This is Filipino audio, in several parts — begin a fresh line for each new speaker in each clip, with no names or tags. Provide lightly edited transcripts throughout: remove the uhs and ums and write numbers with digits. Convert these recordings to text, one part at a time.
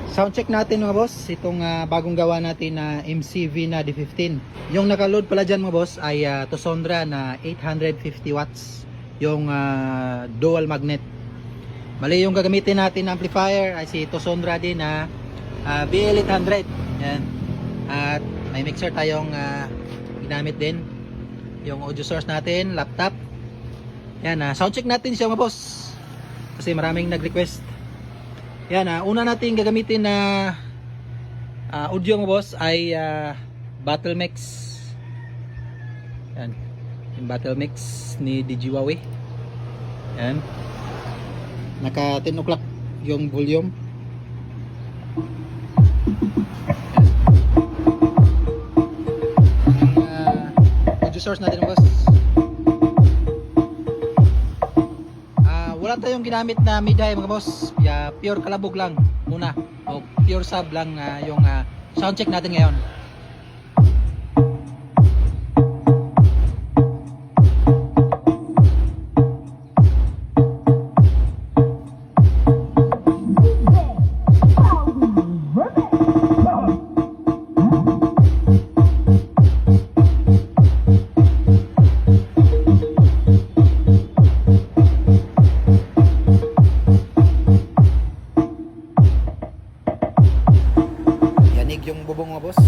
Soundcheck natin mga boss, itong bagong gawa natin na MCV na D15. Yung nakaload pala dyan mga boss ay Tosondra na 850 watts. Yung dual magnet. Mali yung gagamitin natin na amplifier ay si Tosondra din na BL800. Yan. At may mixer tayong ginamit din. Yung audio source natin, laptop. Yan, soundcheck natin siya mga boss. Kasi maraming nag-request. Yan, una natin gagamitin na audio mga boss ay Battle Mix. Yan. Yung Battle Mix ni Digiwawi. Yan. Naka 10 o'clock yung volume. Audio source natin mga boss. Wala tayong ginamit na mid-high mga boss. Pure kalabog lang muna. O pure sub lang yung soundcheck natin ngayon. Yung bubong mga boss.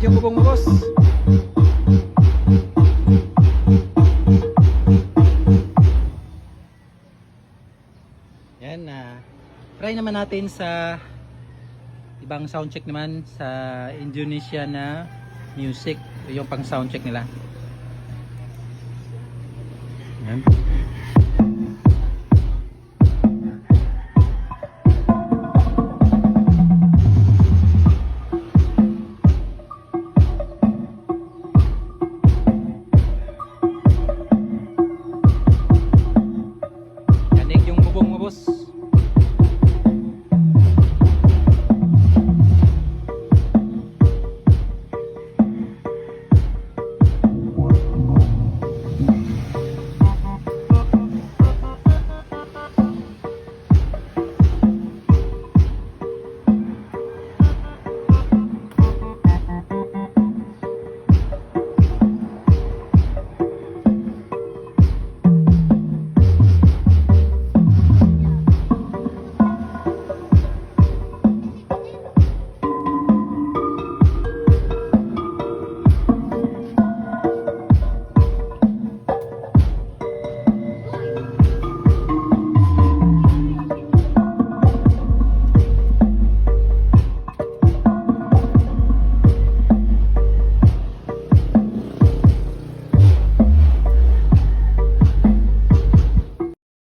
Yung bubong mo boss. Yan, try naman natin sa ibang soundcheck naman sa Indonesia na music, yung pang soundcheck nila. Yan.